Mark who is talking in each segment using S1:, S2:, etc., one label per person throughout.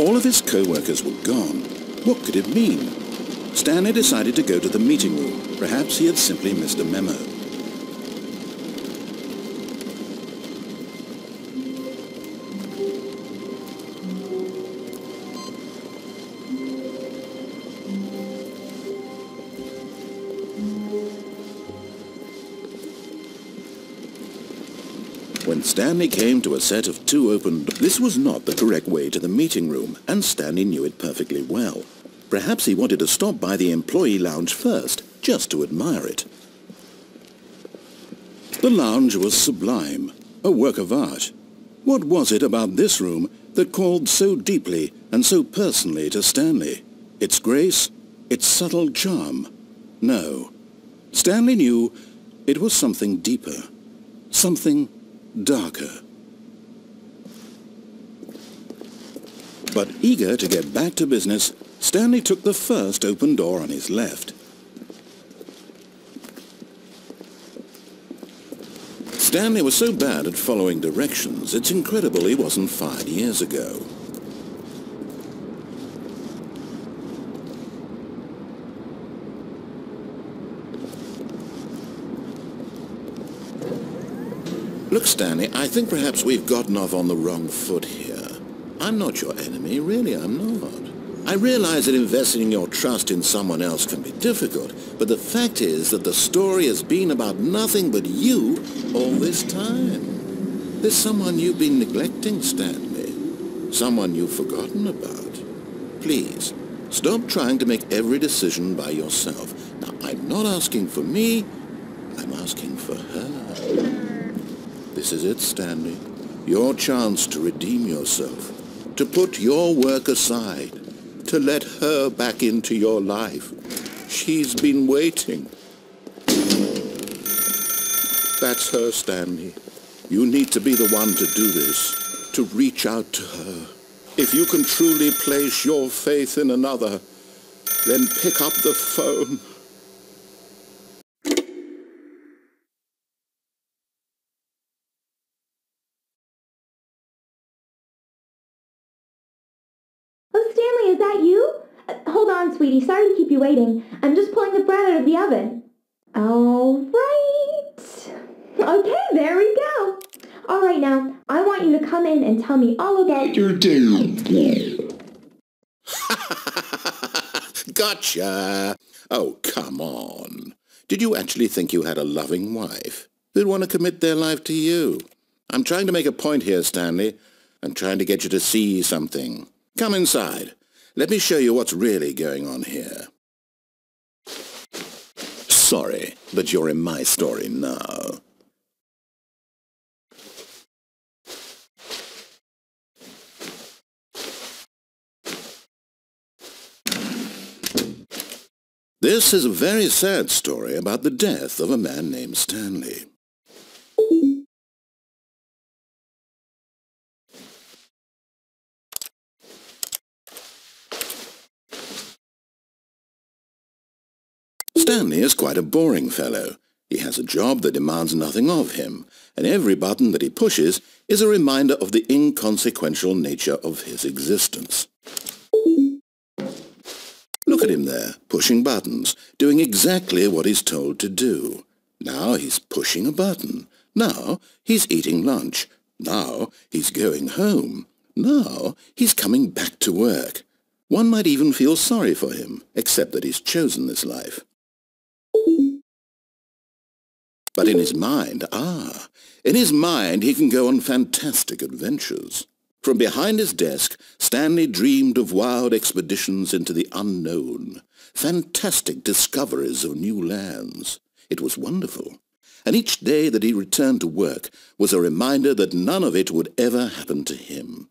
S1: All of his co-workers were gone. What could it mean? Stanley decided to go to the meeting room. Perhaps he had simply missed a memo. When Stanley came to a set of two open doors, this was not the correct way to the meeting room, and Stanley knew it perfectly well. Perhaps he wanted to stop by the employee lounge first, just to admire it. The lounge was sublime, a work of art. What was it about this room that called so deeply and so personally to Stanley? Its grace? Its subtle charm? No. Stanley knew it was something deeper, something darker. But eager to get back to business, Stanley took the first open door on his left. Stanley was so bad at following directions, it's incredible he wasn't fired years ago. Look, Stanley, I think perhaps we've gotten off on the wrong foot here. I'm not your enemy, really I'm not. I realize that investing your trust in someone else can be difficult, but the fact is that the story has been about nothing but you all this time. There's someone you've been neglecting, Stanley. Someone you've forgotten about. Please, stop trying to make every decision by yourself. Now, I'm not asking for me, I'm asking for her. This is it, Stanley. Your chance to redeem yourself, to put your work aside, to let her back into your life. She's been waiting. That's her, Stanley. You need to be the one to do this, to reach out to her. If you can truly place your faith in another, then pick up the phone.
S2: Oh, Stanley, is that you? Hold on, sweetie. Sorry to keep you waiting. I'm just pulling the bread out of the oven. All right. Okay, there we go. All right, now, I want you to come in and tell me all about your day.
S1: Gotcha! Oh, come on. Did you actually think you had a loving wife who'd want to commit their life to you? I'm trying to make a point here, Stanley. I'm trying to get you to see something. Come inside. Let me show you what's really going on here. Sorry, but you're in my story now. This is a very sad story about the death of a man named Stanley. Stanley is quite a boring fellow. He has a job that demands nothing of him, and every button that he pushes is a reminder of the inconsequential nature of his existence. Look at him there, pushing buttons, doing exactly what he's told to do. Now he's pushing a button. Now he's eating lunch. Now he's going home. Now he's coming back to work. One might even feel sorry for him, except that he's chosen this life. But in his mind, he can go on fantastic adventures. From behind his desk, Stanley dreamed of wild expeditions into the unknown, fantastic discoveries of new lands. It was wonderful. And each day that he returned to work was a reminder that none of it would ever happen to him.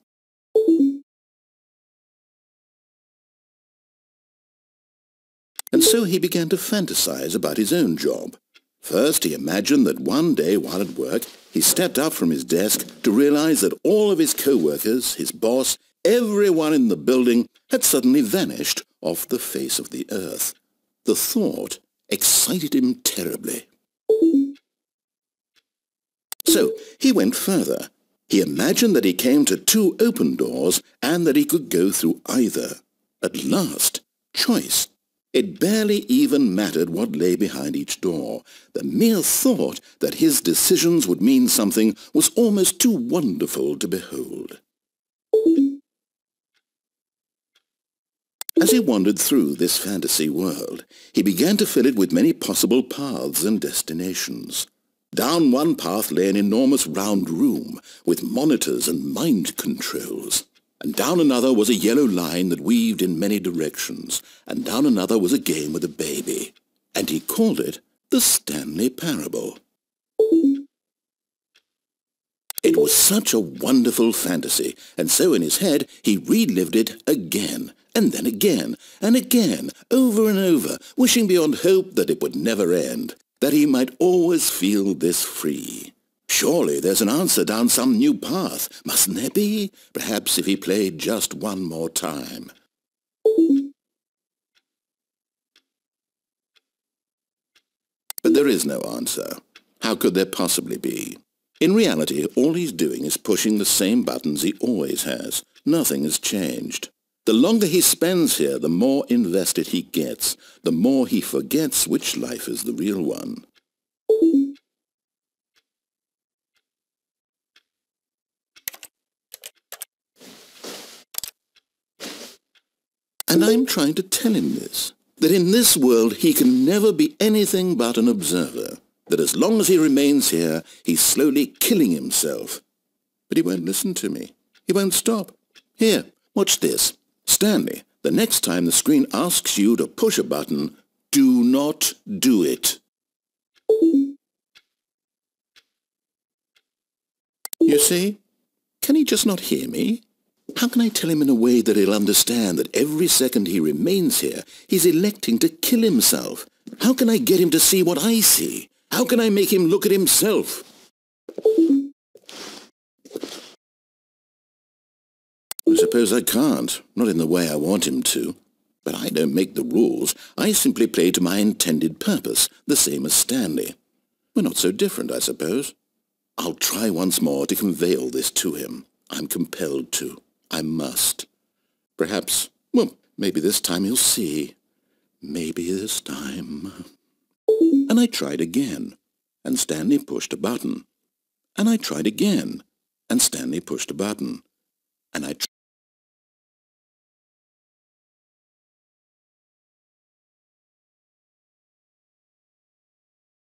S1: And so he began to fantasize about his own job. First, he imagined that one day while at work, he stepped up from his desk to realize that all of his co-workers, his boss, everyone in the building had suddenly vanished off the face of the earth. The thought excited him terribly. So he went further. He imagined that he came to two open doors and that he could go through either. At last, choice. It barely even mattered what lay behind each door. The mere thought that his decisions would mean something was almost too wonderful to behold. As he wandered through this fantasy world, he began to fill it with many possible paths and destinations. Down one path lay an enormous round room with monitors and mind controls. And down another was a yellow line that weaved in many directions. And down another was a game with a baby. And he called it the Stanley Parable. It was such a wonderful fantasy, and so in his head he relived it again, and then again, and again, over and over, wishing beyond hope that it would never end, that he might always feel this free. Surely there's an answer down some new path, mustn't there be? Perhaps if he played just one more time. But there is no answer. How could there possibly be? In reality, all he's doing is pushing the same buttons he always has. Nothing has changed. The longer he spends here, the more invested he gets, the more he forgets which life is the real one. And I'm trying to tell him this, that in this world he can never be anything but an observer, that as long as he remains here, he's slowly killing himself. But he won't listen to me. He won't stop. Here, watch this. Stanley, the next time the screen asks you to push a button, do not do it. You see? Can he just not hear me? How can I tell him in a way that he'll understand that every second he remains here, he's electing to kill himself? How can I get him to see what I see? How can I make him look at himself? I suppose I can't, not in the way I want him to. But I don't make the rules. I simply play to my intended purpose, the same as Stanley. We're not so different, I suppose. I'll try once more to convey all this to him. I'm compelled to. I must. Perhaps, well, maybe this time he'll see. Maybe this time. And I tried again, and Stanley pushed a button. And I tried again, and Stanley pushed a button. And I